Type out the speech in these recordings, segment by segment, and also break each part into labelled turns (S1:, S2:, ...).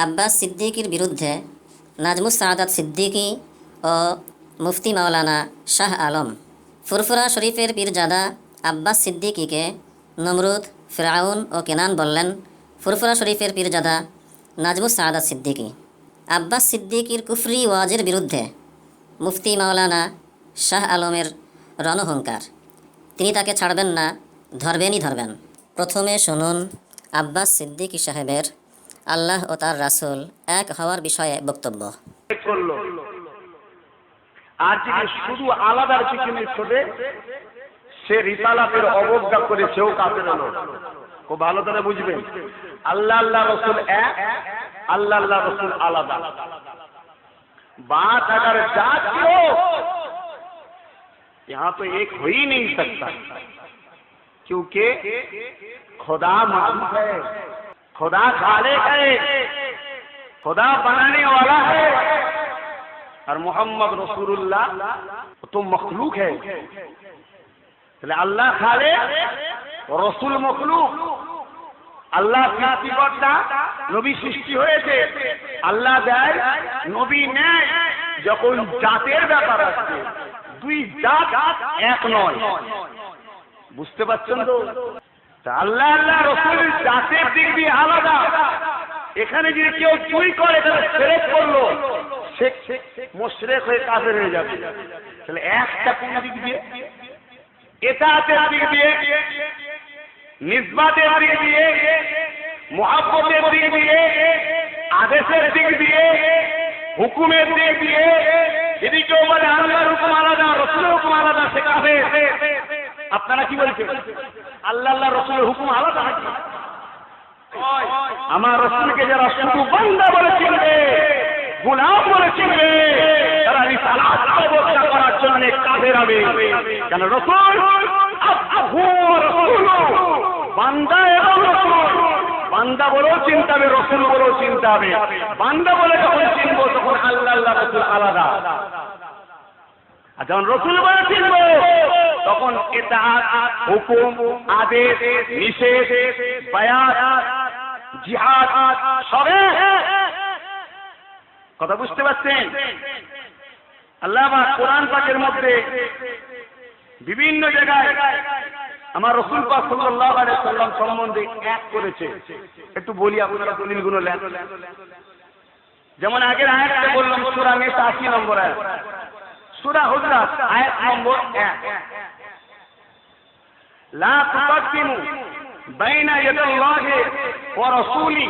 S1: আব্বাস সিদ্দিকীর বিরুদ্ধে নাজমুস সাআদাত সিদ্দিকী ও মুফতি মাওলানা শাহ আলম। ফুরফুরা শরীফের পীরজাদা আব্বাস সিদ্দিকীকে নমরুদ, ফিরআউন ও কেনান বললেন। ফুরফুরা শরীফের পীরজাদা নাজমুস সাআদাত সিদ্দিকী। আব্বাস সিদ্দিকীর কুফরি ওয়াজের বিরুদ্ধে মুফতি মাওলানা শাহ আলমের রণহুঙ্কার। তিনি তাকে ছাড়বেন না, ধরবেনই ধরবেন। প্রথমে শুনুন আব্বাস সিদ্দিকী সাহেবের আল্লাহ ও তার রাসূল এক হওয়ার বিষয়ে বক্তব্য।
S2: আর যিনি শুধু আলাদার পিছনে ছোটে সে রিসালাতের অবজ্ঞা করে সেও কাফের হলো। খুব ভালো করে বুঝবেন, আল্লাহ আল্লাহ রসুল এক, আল্লাহ আল্লাহ রসুল আলাদা। बात अगर जाती हो यहाँ तो एक हो ही नहीं सकता, क्योंकि खुदा मालिक है, खुदा खालिक है, खुदा बनाने वाला है, और मोहम्मद रसूलुल्लाह तो मखलूक है। अल्लाह खालिक रसूल मखलूक। আল্লাহ সৃষ্টিকর্তা, নবী সৃষ্টি হয়েছে। আল্লাহ দেয়, নবী নেয়। যখন জাতের ব্যাপার আছে, দুই জাত এক নয়। বুঝতে পারছেন তো? আল্লাহ আল্লাহ রসুল জাতের দিক দিয়ে আলাদা। এখানে যদি কেউ চুরি করে তাহলে শিরক করলো, সে মুশরিক হয়ে কাফের হয়ে যাবে। তাহলে একটা কোন দিক দিয়ে? ইতাআতের দিক দিয়ে, নিসবাতের দিক দিয়ে, মুহাব্বতের দিক দিয়ে, আদেশের দিক দিয়ে, হুকুমের দিক দিয়ে। যদি কেউ বলে আল্লাহর হুকুম আলাদা, রসুলের হুকুম আলাদা, সে কাফের। আপনারা কি বলছেন? আল্লাহ আল্লাহ রসুলের হুকুম আলাদা নাকি? আমার রসুলকে যারা শুধু বান্দা বলে চিনবে, গোলাম বলে চিনবে, তারা রিসালাত অবজ্ঞা করার জন্য কাফের হবে। কেন? রসুল বান্দা এবং রসুল, বান্দা বলেও চিনতে হবে, রসুল বলেও চিনতে হবে। বান্দা বলে যখন চিনবো তখন আল্লাহ আল্লাহ রসুল আলাদা, আর যখন রসুল বলে চিনবো তখন ইতাআত, হুকুম, আদেশ, নিষেধ, বায়াত, জিহাদ সবে। কথা বুঝতে পারছেন? আল্লাহ পাক কোরআন পাকের মধ্যে বিভিন্ন জায়গায় আমার রাসূল পাক সাল্লাল্লাহু আলাইহি ওয়াসাল্লাম সম্বন্ধে এক করেছে। একটু বলি, আপনারা দলিলগুলো নেন। যেমন আগের আয়াতে বললাম সূরা নিসা 80 নম্বর আয়াত, সূরা হুজরাত আয়াত নম্বর 1, লা তুকদ্দিমু বাইনা ইয়াদাল্লাহি ওয়া রাসূলি।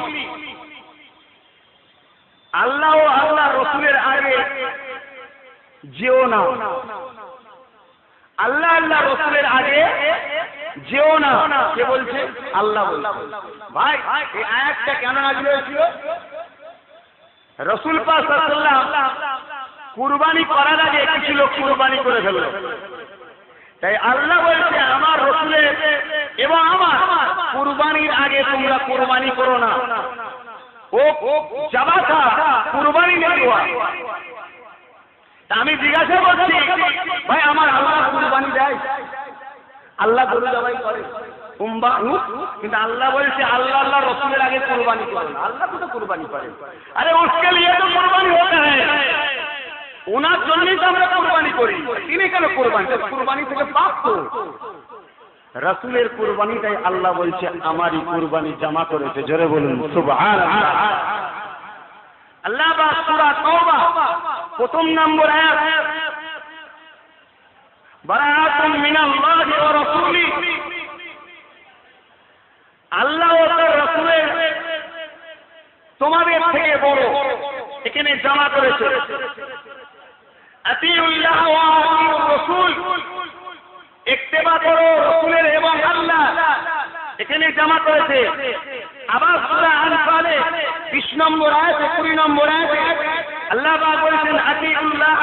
S2: আল্লাহ ও আল্লাহর রাসূলের আগে যেও না, আল্লাহ আল্লাহ রসুলের আগে যেও না। কে বলছে? আল্লাহ বলছে। ভাই, এই আয়াতটা কেন নাযিল হয়েছিল? রাসূল পাক সাল্লাল্লাহু আলাইহি ওয়াসাল্লাম কুরবানি করার আগে কিছু লোক কুরবানি করে ফেলল। তাই আল্লাহ বলছে আমার রসুলের এবং আমার কুরবানির আগে তোমরা কুরবানি করো না। ও জাবাতা কুরবানি নেই হওয়া। আমি জিজ্ঞাসা করছি, ভাই আমার আল্লাহ কুরবানি দেয়? আল্লাহ গরু জবাই করে, কিন্তু আল্লাহ বলছে আল্লাহ আল্লাহ রসুলের আগে কুরবানি করে না। আল্লাহ তো কুরবানি করে। আরে উসকে লিয়ে তো কুরবানি হতে হয়, ওনার জন্যই তো আমরা কুরবানি করি। তিনি কেন কুরবানি? কুরবানি থেকে পাপ তো। রসুলের কুরবানিটাই আল্লাহ বলছে আমারই কুরবানি জমা করেছে। জোরে বলুন সুবহানাল্লাহ। আল্লাহ পাক সূরা তাওবা প্রথম নম্বর আয়াত, বারাআতুম মিনাল্লাহি ওয়া রাসূলি। আল্লাহ ও তার রাসূলের তোমাদের থেকে বড় এখানে জমা করেছে। আতিউল্লাহ ওয়া আতিউর রাসূল, ইত্তেবা করো রাসূলের এবং আল্লাহ, এখানে জমা করেছে। আবার সূরা আনফালে 20 নম্বর আয়াত 20 নম্বর আয়াতে আল্লাহ পাক বলেছেন আতিউল্লাহ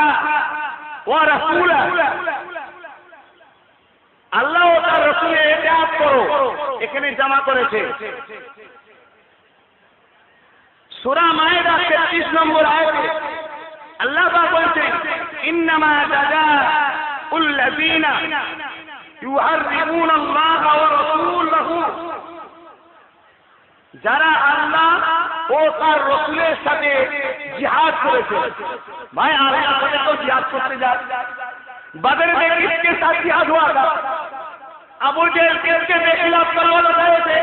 S2: ওয়া রাসূলা, আল্লাহ ও তার রাসূলের ইতাআত করো, এখানে জমা করেছে। সূরা মায়েদা 33 নম্বর আয়াতে আল্লাহ পাক বলেছেন ইন্নামা জাযাউল লাযীনা ইউহাররিমুনাল্লাহা ওয়া রাসূলাহু, যারা আল্লাহ ও তার রসুলের সাথে জিহাদ করেছে। ভাই আল্লাহ তো জিহাদ করতে যায়। बदर में किसके साथ जिहाद हुआ था? अबू जहल किसके खिलाफ तलवार उठाए थे?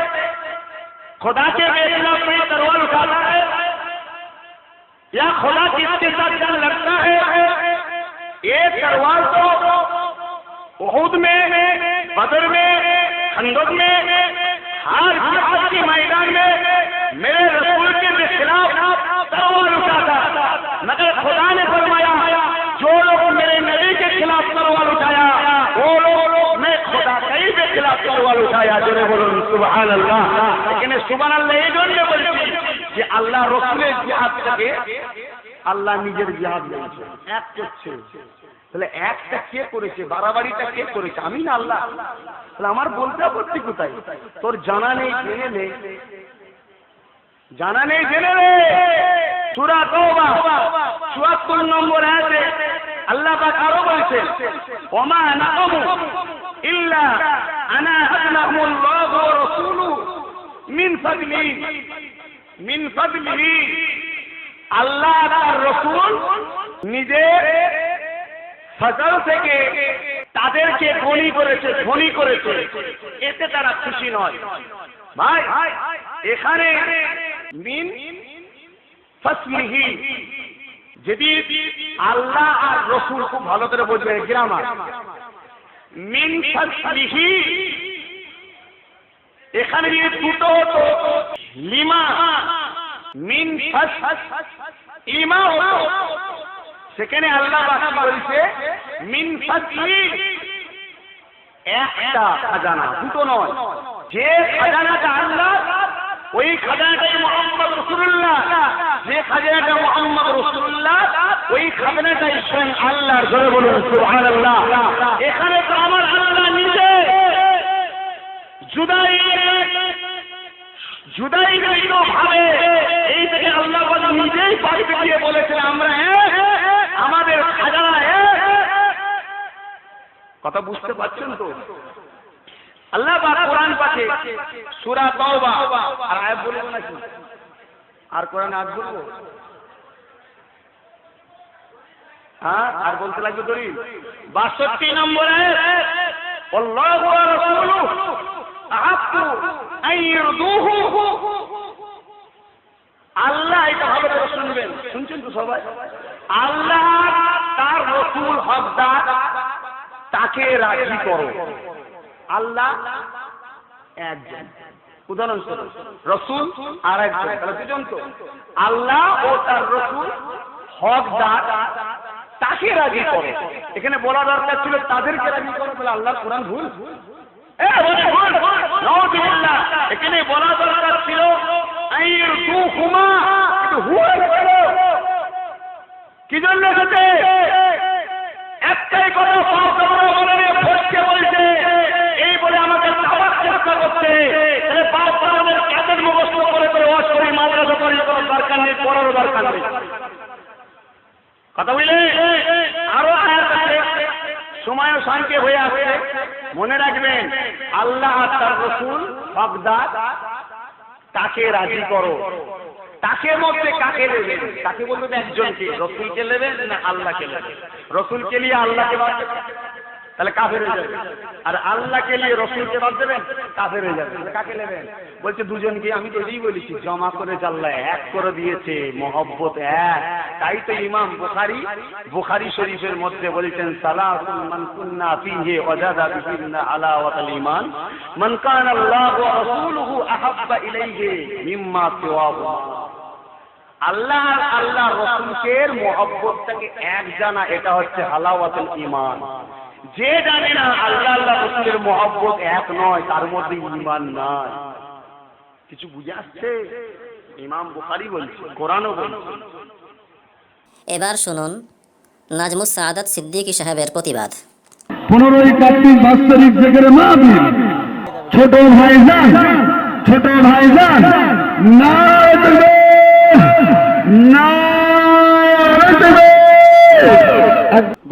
S2: खुदा के खिलाफ कोई तलवार उठाता है या खुदा किसके साथ जंग लड़ता है? ये तलवार तो उहुद में, बदर में, खंदक में, हर जिहाद के मैदान में मेरे रसूल के खिलाफ तलवार उठाता। मगर खुदा ने फरमाया जो लोग मेरे नबी के खिलाफ तलवार उठाया वो लोग मैं खुदा के खिलाफ तलवार उठाया। जोरे बोलুন সুবহান আল্লাহ। এখানে সুবহান আল্লাহ এই জন্য বলছি যে আল্লাহ রসুলের জিহাদ থেকে আল্লাহ নিজের জিহাদ করেছে, এক করছে। তাহলে একটা কে করেছে? বাড়াবাড়িটা কে করেছে? আমি না আল্লাহ? তাহলে আমার বলতে আপত্তি কোথায়? তোর জানা নেই, জেনে নে, জানা নেই জেনে নে। সূরা তাওবা ৭৪ নম্বর আয়াতে আল্লাহ পাক আরো বলেছেন ওমা নাকামু ইল্লা আনা আগনাহুল্লাহু ওয়া রাসূলুহু মিন ফাদলিহি। আল্লাহ আর রাসূল নিজের ফজল থেকে তাদেরকে ধনী করেছে, এতে তারা খুশি নয়। ভাই এখানে মিন ফাসলিহি, যদি আল্লাহ আর রসুল খুব ভালো করে বুঝবে গ্রামার, মিন ফাসলিহি এখানে যদি দুটো হতো লিমা, মিন ফাস ইমা হতো, সেখানে আল্লাহ বাকি বলছে মিন ফাসলি, একটা খাজানা, দুটো নয়। যে খাজানাটা আল্লাহ ওই খাজানাটাই মুহাম্মদ রাসূলুল্লাহ, যে খাজানাটা মুহাম্মদ রাসূলুল্লাহ ওই খাজানাটাই স্বয়ং আল্লাহর। জোরে বলুন সুবহানাল্লাহ। এখানে তো আমার আল্লাহ নিজে জুদাই ভাবে এই থেকে আল্লাহ নিজেই পাইতে দিয়ে বলেছেন আমরা আমাদের খাজানা। কথা বুঝতে পারছেন তো? আল্লাহ পাক কোরআন পাকে সূরা তাওবা আর আয়াত বলবো নাকি? আর কোরআন আয়াত বলবো? হ্যাঁ, আর বলতে লাগবে দলিল। ৬২ নম্বর আয়াত আল্লাহু ওয়া রাসূলুহু আহাক্কু আন ইরদুহু। আল্লাহ, এটা ভালো করে শুনবেন, শুনছেন তো সবাই? আল্লাহ তার রাসূল হকদার, তাকে রাজি করো। আল্লাহ একজন, উদাহরণস্বরূপ রসুল আর একজন, দুজন তো। আল্লাহ ও তার রসুল হকদার, তাকে রাজি করো। এখানে বলা দরকার ছিল তাদেরকে রাজি করো, বলে আল্লাহ কোরআন ভুল। এখানে বলা দরকার ছিল কি জন্য? একটাই কথা বলছে, এই বলে আমাকে চাওয়ার চেষ্টা করছে। কাদের মুখস্থ করে অসরি মাদ্রাসা করে কোনো দরকার নেই, পড়ারও দরকার নেই। কথা বুঝলে? আরো আয়াত আছে, সময়ও সংক্ষেপ হয়ে আসছে, মনে রাখবেন আল্লাহ তার রাসূল হকদার, তাকে রাজি করো। তাকে মধ্যে কাকে নেবেন? তাকে বলবেন একজনকে, রসুলকে নেবেন না আল্লাহকে নেবেন? রসুলকে নিয়ে আল্লাহকে বাদ দেবেন, তাহলে কাফের হয়ে যাবে। আর আল্লাহকে নিয়ে রসুলকে বাদ দেবেন, কাফের হয়ে যাবে। কাকে নেবেন? বলছে দুজনকে। আমি তো এটাই বলেছি, জমা করে আল্লাহ এক করে দিয়েছে, মহব্বত এক। তাই তো ইমাম বুখারী শরীফের মধ্যে বলেছেন সালাতুন মান কুন্না ফীহি ওয়াজাদা বিহিন্না আলাওয়াতুল ঈমান মান কানা আল্লাহু ওয়া রাসূলুহু আহাব্বা ইলাইহি মিম্মা সিওয়াহু। আল্লাহ আর আল্লাহর রাসূলকে মহব্বতটাকে এক জানা, এটা হচ্ছে হালাওয়াতুল ঈমান। যে জানে না আল্লাহ আল্লাহ রাসূলের মহব্বত এক নয়, তার মধ্যে ঈমান নাই। কিছু বুঝে আসছে? ইমাম বুখারী বলছে, কোরআনও বলছে।
S1: এবার শুনুন নাজমুস সাআদাত সিদ্দিকী সাহেবের প্রতিবাদ।
S3: 15ই কার্তিক বাৎসরিক জেকের মাহফিল। ছোট ভাইজান নারে তাকবীর।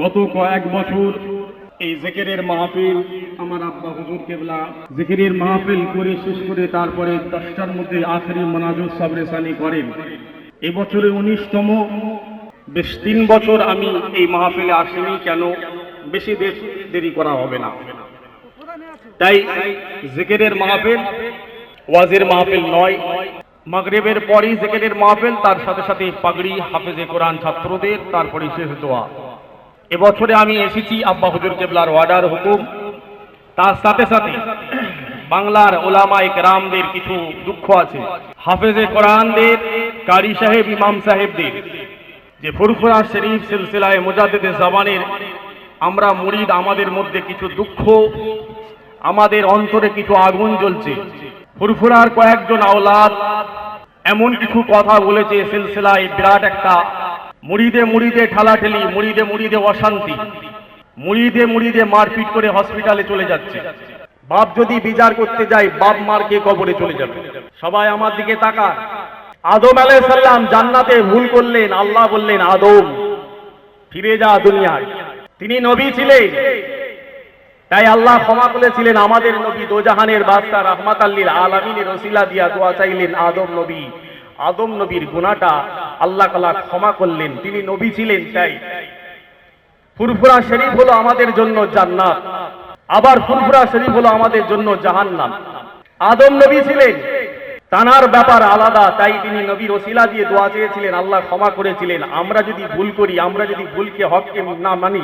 S3: গত কয়েক বছর
S4: এই জিকিরের মাহফিল আমার আব্বা হুজুর কেবলা জিকিরের মাহফিল করে শেষ করে তারপরে 10টার মধ্যে আখেরি মোনাজাত সাবরেসানি করেন। এবছরে 19তম। বেশ 3 বছর আমি এই মাহফিলে আসিনি, কেন বেশি দেরি করা হবে না, তাই জিকিরের মাহফিল ওয়াজের মাহফিল নয়। মাগরিবের পরই জিকিরের মাহফিল, তার সাথে সাথে পাগড়ি হাফেজে কোরআন ছাত্রদের, তারপরে শেষ দোয়া। এবছরে আমি এসেছি আব্বা হুজুর কেবলার ওয়ার্ডার হুকুম, তার সাথে সাথে বাংলার ওলামায়ে কেরামদের কিছু দুঃখ আছে। হাফেজে কোরআনদের, কারি সাহেব, ইমাম সাহেবদের যে ফুরফুরা শরীফ সিলসিলায় মুজাদ্দিদে জামানের আমরা মুরিদ, আমাদের মধ্যে কিছু দুঃখ, আমাদের অন্তরে কিছু আগুন জ্বলছে। ফুরফুরার কয়েকজন আওলাদ এমন কিছু কথা বলেছে সিলসিলায় বিরাট একটা মুরিদে মুরিদে ঠেলাঠেলি, মুরিদে মুরিদে অশান্তি, মুরিদে মুরিদে মারপিট করে হসপিটালে চলে যাচ্ছে। বাপ যদি বিচার করতে যায়, বাপ মারকে কবরে চলে যাবে। সবাই আমার দিকে তাকান। আদম আলাইহিস সালাম জান্নাতে ভুল করলেন, আল্লাহ বললেন আদম ফিরে যা দুনিয়ায়। তিনি নবী ছিলেন, তাই আল্লাহ ক্ষমা করেছিলেন। আমাদের নবী দোজাহানের বাদশা রাহমাতাল লিল আলামিনের ওসিলা দিয়া দোয়া চাইলেন আদম নবী। আদম নবীর গুনাহটা আল্লাহ তাআলা ক্ষমা করলেন, তিনি নবী ছিলেন। তাই ফুরফুরা শরীফ হলো আমাদের জন্য জান্নাত, আবার ফুরফুরা শরীফ হলো আমাদের জন্য জাহান্নাম। আদম নবী ছিলেন, তানার ব্যাপার আলাদা, তাই তিনি নবীর ওসিলা দিয়ে দোয়া চেয়েছিলেন, আল্লাহ ক্ষমা করেছিলেন। আমরা যদি ভুল করি, আমরা যদি ভুলকে হককে না মানি,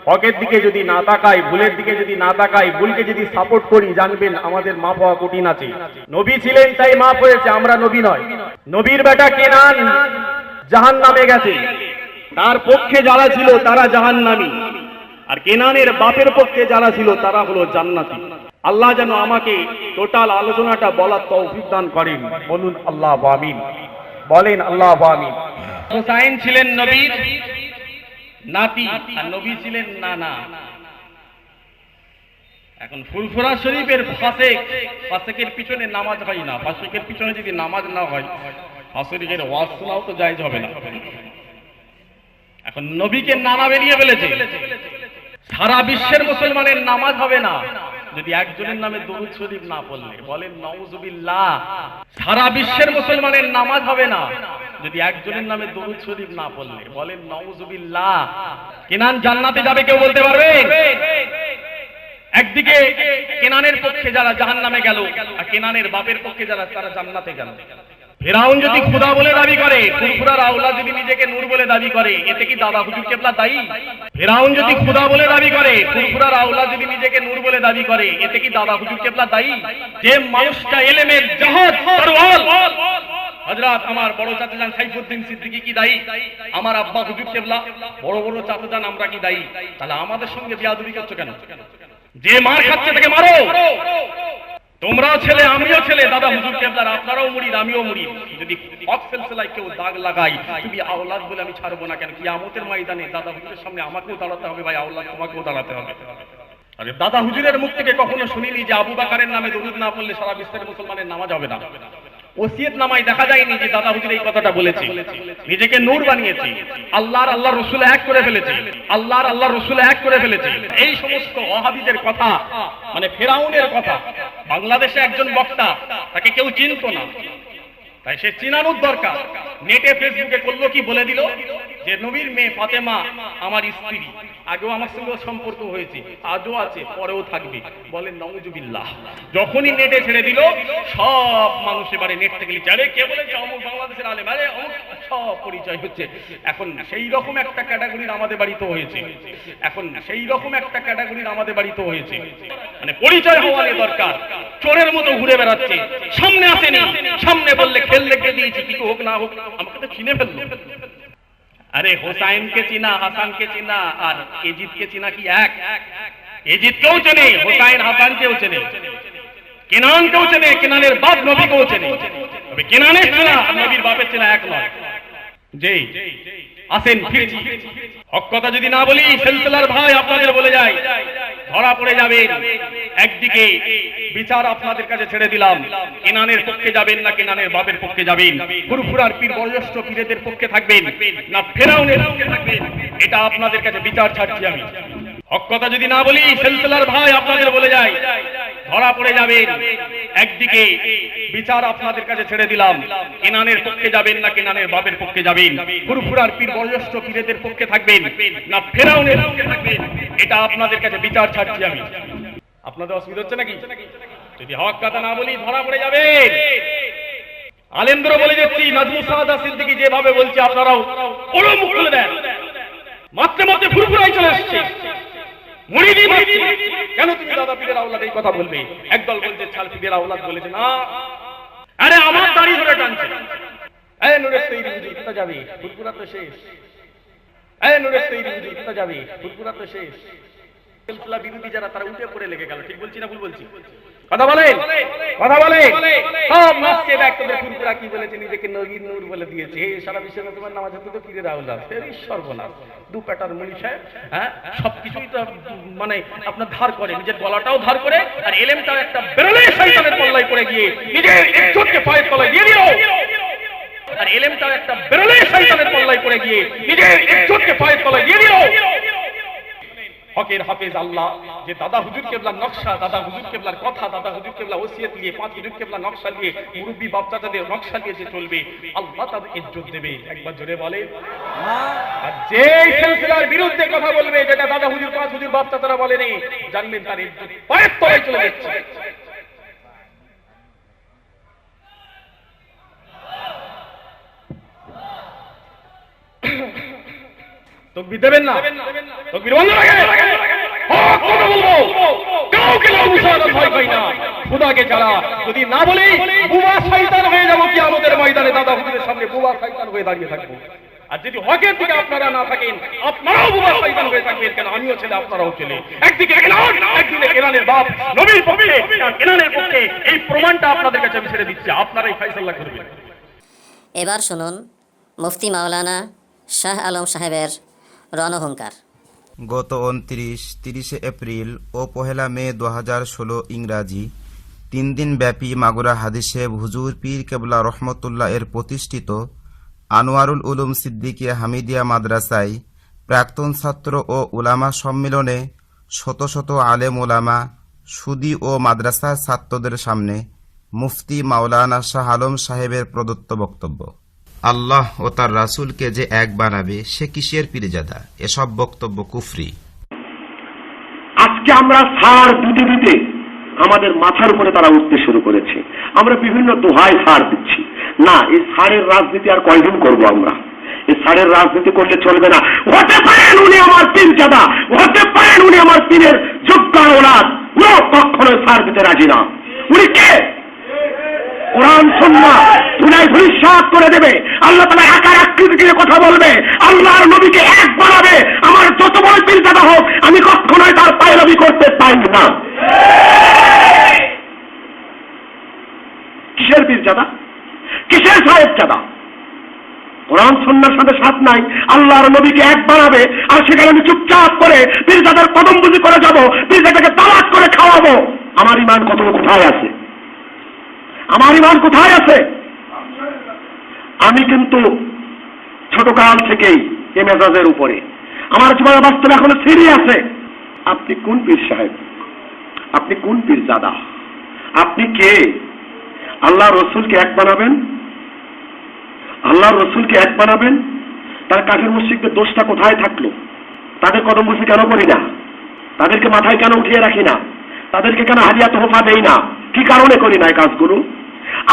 S4: হকের দিকে যদি না তাকাই, ভুলের দিকে যদি না তাকাই, ভুলকে যদি সাপোর্ট করি, জানবেন আমাদের মাফ হওয়া কঠিন আছে। নবী ছিলেন তাই মাফ হয়েছে, আমরা নবী নয়। নবীর বেটা কেনান জাহান্নামে গেছে, তার পক্ষে যারা ছিল তারা জাহান্নামী, আর কেনানের বাপের পক্ষে যারা ছিল তারা হলো জান্নাতি। আল্লাহ যেন আমাকে টোটাল আলোচনাটা বলার তৌফিক দান করেন। বলুন আল্লাহ আমিন, বলেন আল্লাহ আমিন। হুসাইন ছিলেন নবীর নাতি, আর নবী ছিলেন নানা। এখন ফুরফুরা শরীফের ফাসেকের পিছনে নামাজ হয় না, ফাসেকের পিছনে যদি নামাজ না হয়, ফাসেকের ওয়াজ শোনাও তো জায়েজ হবে না। এখন নবীকে নানা বেরিয়ে ফেলেছে। সারা বিশ্বের মুসলমানের নামাজ হবে না যদি একজনের নামে দরুদ শরীফ না পড়লে, বলেন নাউজুবিল্লাহ। সারা বিশ্বের মুসলমানের নামাজ হবে না যদি একজনের নামে দরুদ শরীফ না পড়লে, বলেন নাউজুবিল্লাহ। কেনান জান্নাতে যাবে কেউ বলতে পারবে? একদিকে কেনানের পক্ষে যারা জাহান্নামে গেল, আর কেনানের বাপের পক্ষে যারা তারা জান্নাতে গেল। ফিরাউন যদি খোদা বলে দাবি করে, ফুরফুরার আওলাদ যদি নিজেকে নূর বলে দাবি করে, এতে কি দাদা হুজুর কেবলা দায়ী? ফিরাউন যদি খোদা বলে দাবি করে, ফুরফুরার আওলাদ যদি নিজেকে নূর বলে দাবি করে, এতে কি দাদা হুজুর কেবলা দায়ী? যে মানুষটা এলেমের জাহাজ তরওয়াল, হযরত আমার বড় চাচাজান সাইফুদ্দিন সিদ্দিকী কি দায়ী? আমার আব্বা হুজুর কেবলা, বড় বড় চাচাজান আমরা কি দায়ী? তাহলে আমাদের সঙ্গে বিয়াদবি করছো কেন? যে মার খাচ্ছে তাকে মারো। তোমরাও ছেলে, আমিও ছেলে, দাদা হুজুর কেবলার, আপনারাও মুরিদ, আমিও মুরিদ। যদি হক সিলসিলায় কেউ দাগ লাগাই, তুমি আওলাদ বলে আমি ছাড়বো না। কেন? কিয়ামতের ময়দানে দাদা হুজুরের সামনে আমাকেও দাঁড়াতে হবে, ভাই আওলাদ তোমাকেও দাঁড়াতে হবে। আরে দাদা হুজুরের মুখ থেকে কখনো শুনিনি যে আবু বকরের নামে দরুদ না পড়লে সারা বিশ্বের মুসলমানের নামাজ হবে না। ওসিয়ত নামায় দেখা যায়নি যে দাদা হুজুর এই কথাটা বলেছে। নিজেকে নূর বানিয়েছে, আল্লাহ রসুল এক করে ফেলেছে, আল্লাহ রসুল এক করে ফেলেছে। এই সমস্ত ওয়াহাবিদের কথা, মানে ফেরাউনের কথা, বাংলাদেশে একজন বক্তা, তাকে কেউ চিনতো না, তাই সে চিনানোর দরকার। নেটে ফেসবুকে করলো কি, বলে দিল যে নবীর মেয়ে ফাতেমা আমার স্ত্রী, আগেও আমার সঙ্গে সম্পর্ক হয়েছে, আজও আছে, পরেও থাকবে। বলেন নাউজুবিল্লাহ। যখনই নেটে ছেড়ে দিল, সব মানুষ এবারে নেট থেকে লিখছে, আরে কে বলেছে অমুক বাংলাদেশের আলেম, আরে অমুক, সব পরিচয় হচ্ছে। এখন সেই রকম একটা ক্যাটাগরির আমাদের বাড়িতে হয়েছে, এখন সেই রকম একটা ক্যাটাগরির আমাদের বাড়িতে হয়েছে, মানে পরিচয় হওয়া দরকার। চোরের মতো ঘুরে বেড়াচ্ছে, সামনে আসেনি, সামনে বললে খেল লেগে দিয়েছি, কিছু হোক না হোক আমাকে তো চিনে ফেললো। আরে হোসাইনকে চিনা, হাসানকে চিনা, আর এজিদকে চিনা কি এক? এজিদকেও চেনে, হোসাইন হাসানকেও চেনে, কেনানকেও চেনে, কেনানের বাপ নবীকেও চেনে। তবে কেনানের চেনা আর নবীর বাপের চেনা এক নয়। যেই আসেন ফিরছি, হক কথা যদি না বলি, সিলসিলার ভাই আপনাদের বলে যায়, ধরা পড়ে যাবেন। একদিকে বিচার আপনাদের কাছে ছেড়ে দিলাম, কেনানের পক্ষে যাবেন না কেনানের বাপের পক্ষে যাবেন, ফুরফুরার পীর বয়োজ্যেষ্ঠ পীরেদের পক্ষে থাকবেন না ফেরাউনের পক্ষে থাকবেন, এটা আপনাদের কাছে বিচার ছাড়ছি আমি। হক কথা যদি না বলি সিলসিলার ভাই আপনাদের বলে যাই, ধরা পড়ে যাবেন। একদিকে বিচার আপনাদের কাছে ছেড়ে দিলাম, কেনানের পক্ষে যাবেন না কেনানের বাপের পক্ষে যাবেন, ফুরফুরার পীর বয়োজ্যেষ্ঠ পীরেদের পক্ষে থাকবেন না ফেরাউনের পক্ষে থাকবেন, এটা আপনাদের কাছে বিচার ছাড়ছি আমি। আপনাদের অসুবিধা হচ্ছে নাকি? যদি হক কথা না বলি ধরা পড়ে যাবেন। আলেমদের বলে যাচ্ছি, নাজমুস সাআদাত সিদ্দিকী যেভাবে বলছে আপনারাও ওর মুখ খুলে দেন। মাত্রে মাত্রে ফুরফুরাই চলে আসছে, মুরিদি মারছে। কেন তুমি দাদা পীরের আওলাদ এই কথা বলবে? একদল বলছে ছাল পীরের আওলাদ বলেছে না, আরে আমার দাড়ি ধরে টানছে। এই নুরের তৈরি বুঝি ইফতা যাবে, ফুরফুরা তো শেষ। এই নুরের তৈরি বুঝি ইফতা যাবে, ফুরফুরা তো শেষ। সিলসিলা বিরোধী যারা তারা উঠে পড়ে লেগে গেল। ঠিক বলছি না ভুল বলছি? কথা বলেন, কথা বলেন। সব নাচকে দেখ তোদের ফুরফুরা কি বলেছে, নিজেকে নবীর নূর বলে দিয়েছে। হে সারা বিশ্বের তোমার নামাজ হতে তো পীরের আওলাদ, এই সর্বনাশ। দু পেটার মুনি সাহেব, হ্যাঁ, সবকিছুই তো মানে আপনার ধার করে, নিজের গলাটাও ধার করে, আর এলেমটাও একটা বেরোলে শয়তানের পল্লায় পড়ে গিয়ে নিজের ইজ্জতকে পায়ের তলায় দিয়ে দিল। আর এলেমটাও একটা বেরোলে শয়তানের পল্লায় পড়ে গিয়ে নিজের ইজ্জতকে পায়ের তলায় দিয়ে দিল। হকের হাফেজ আল্লাহ যে দাদা হুজুর কেবলার নকশা, দাদা হুজুর কেবলার কথা, দাদা হুজুর কেবলা ওসিয়ত নিয়ে, পাঁচ হুজুর কেবলা নকশা নিয়ে, মুরব্বী বাপদাদাদের নকশা নিয়ে যে চলবে, আল্লাহ তাদের ইজ্জত দেবে। একবার জোরে বলে। আর যে সিলসিলার বিরুদ্ধে কথা বলবে, যেটা দাদা হুজুর, পাঁচ হুজুর, বাপদাদারা বলেনি, জানবেন তার ইজ্জত পায়ের তলায় চলে যাচ্ছে। তকবীর দেবেন না? তকবীর বন্ধ রাখেন। হক কথা বলবো, কাউকে মুসাআদাত ভয় পাই না, খোদাকে ছাড়া। যদি না বলি বুবা শয়তান হয়ে যাব কিয়ামতের ময়দানে, দাদা হুজুরের সামনে বুবা শয়তান হয়ে দাঁড়িয়ে থাকবো। আর যদি হকের দিকে আপনারা না থাকেন, আপনারাও বুবা শয়তান হয়ে থাকবেন। কেন আমিও ছেলে, আপনারাও ছেলে। একদিকে একদিকে কেনানের বাপ নবীর পক্ষে, কেনানের পক্ষে। এই প্রমাণটা আপনাদের কাছে আমি ছেড়ে দিচ্ছি, আপনারাই ফয়সালা করবেন।
S1: এবার শুনুন মুফতি মাওলানা শাহ আলম সাহেবের রণহুঙ্কার।
S5: গত 29-30 এপ্রিল ও 1 মে 2016 ইংরাজি 3 দিন ব্যাপী মাগুরা হাদিসে হুজুর পীর কেবলা রহমতুল্লাহ এর প্রতিষ্ঠিত আনোয়ারুল উলুম সিদ্দিকিয়া হামিদিয়া মাদ্রাসায় প্রাক্তন ছাত্র ও উলামা সম্মেলনে শত শত আলেম উলামা, সুদী ও মাদ্রাসার ছাত্রদের সামনে মুফতি মাওলানা শাহ আলম সাহেবের প্রদত্ত বক্তব্য। আল্লাহ ও তার রাসূলকে যে এক বানাবে সে কিসের পীরজাদা, এসব বক্তব্য কুফরি।
S6: আজকে আমরা সার দিতে দিতে আমাদের মাথার উপরে তারা উঠতে শুরু করেছে। আমরা বিভিন্ন দোহায় সার দিচ্ছি না। এই সারের রাজনীতি আর কয়দিন করব আমরা? এই সারের রাজনীতি করলে চলবে না। হতে পারেন উনি আমার পীরজাদা, হতে পারেন উনি আমার পীরের যোগ্য ওলাদ, ও কখনোই সার দিতে রাজি না। উনি কে? কোরআন সুন্নাহ দুনিয়ায় ধূলিসাৎ করে দেবে। আল্লাহ তাআলা একার আকৃতি দিয়ে কথা বলবে, আল্লাহর নবীকে এক বানাবে। আমার যত বড় পীরজাদা হোক, আমি কখনোই তার পায়রাবি করতে পারি না। কিসের পীরজাদা, কিসের সাহেবজাদা? কোরআন সুন্নাহর সাথে সাথ নাই। আল্লাহর নবীকে এক বানাবে, আর সেখানে আমি চুপচাপ করে পীরজাদার কদমবুজি করে যাব, পীরজাদাকে দাওয়াত করে খাওয়াবো। আমার ঈমান কত কোথায় আছে? আমার ঈমান কোথায় আছে? আমি কিন্তু ছোটকাল থেকেই এ মেজাজের উপরে। আমার জীবনের বাস্তবে এখনো সিঁড়ি আছে। আপনি কোন পীর সাহেব? আপনি কোন পীরজাদা? আপনি কে? আল্লাহ রসুলকে এক বানাবেন? আল্লাহ রসুলকে এক বানাবেন? তার কাফির মুশরিকদের দোষটা কোথায় থাকলো? তাদের কদমবুজি কেন করি না? তাদেরকে মাথায় কেন উঠিয়ে রাখি না? তাদেরকে কেন হাদিয়া তোহফা দেই না? কি কারণে করি না এই কাজগুলো?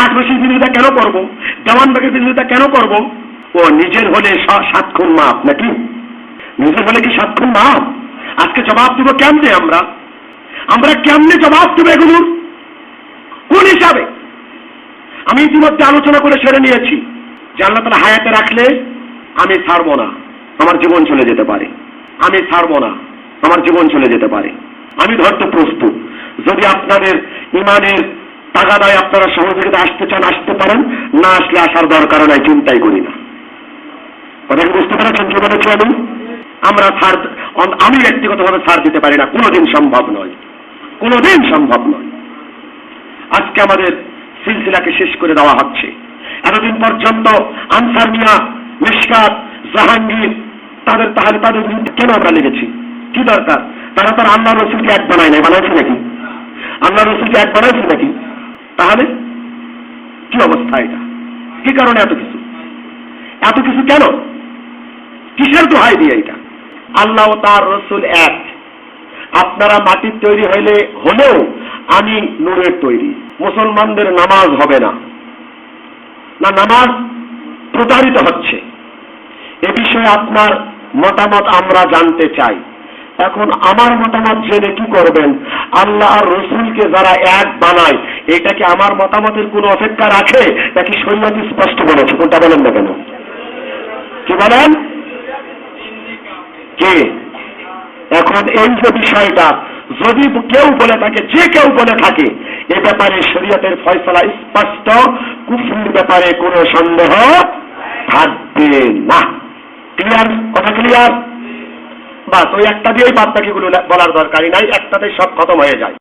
S6: 8 মাসের বিরোধিতা কেন করব? দেওয়ানবাগের বিরোধিতা কেন করব? ও নিজের হলে 7 খুন মাপ নাকি? নিজের হলে কি 7 খুন মাপ? আজকে জবাব দেব কেমনে? আমরা কেমনে জবাব দেব এগুলোর? কোন হিসাবে? আমি ইতিমধ্যে আলোচনা করে সেরে নিয়েছি যে আল্লাহ তাআলা হায়াতে রাখলে আমি ছাড়বো না, আমার জীবন চলে যেতে পারে। আমি ছাড়বো না, আমার জীবন চলে যেতে পারে। আমি ধরতে প্রস্তুত। যদি আপনাদের ইমানের তাগাদায় আপনারা সহযোগিতা আসতে চান, আসতে পারেন। না আসলে আসার দরকার নাই, চিন্তাই করি না। কথা কি বুঝতে পেরেছেন কি বলেছি আমি? আমরা ছাড়, আমি ব্যক্তিগতভাবে ছাড় দিতে পারি না, কোনোদিন সম্ভব নয়, কোনোদিন সম্ভব নয়। আজকে আমাদের সিলসিলাকে শেষ করে দেওয়া হচ্ছে। এতদিন পর্যন্ত আনসার মিয়া, মিশকাত, জাহাঙ্গীর, তাদের বিরুদ্ধে কেন আমরা লেগেছি? কি দরকার? তারা তার আল্লাহ রসুলকে এক বানায় নাই, বানাইছে নাকি? আল্লাহ রসুলকে এক বানাইছে নাকি? তাহলে কি অবস্থা এটা? কি কারণে এত কিছু? এত কিছু কেন? কিসের দোহাই দিয়ে এটা? আল্লাহ ও তার রসুল এক। আপনারা মাটির তৈরি হলেও আমি নূরের তৈরি। মুসলমানদের নামাজ হবে না, না নামাজ প্রতারিত হচ্ছে, এ বিষয়ে আপনার মতামত আমরা জানতে চাই। এখন আমার মতামত জেনে কি করবেন? আল্লাহ আর রসুলকে যারা এক বানায়, এটা কি আমার মতামতের কোনো অপেক্ষা রাখে নাকি শরীয়ত স্পষ্ট বলেছে? কোনটা বলেন না কেন? কি বলেন? কে? এখন এই যে বিষয়টা যদি কেউ বলে থাকে, যে কেউ বলে থাকে, এ ব্যাপারে শরীয়তের ফয়সালা স্পষ্ট, কুফরির ব্যাপারে কোনো সন্দেহ থাকবে না। ক্লিয়ার? কথা ক্লিয়ার? বাস ওই একটা দিয়েই বাদ বাকিগুলো বলার দরকারই নাই, একটাতে সব খতম হয়ে যায়।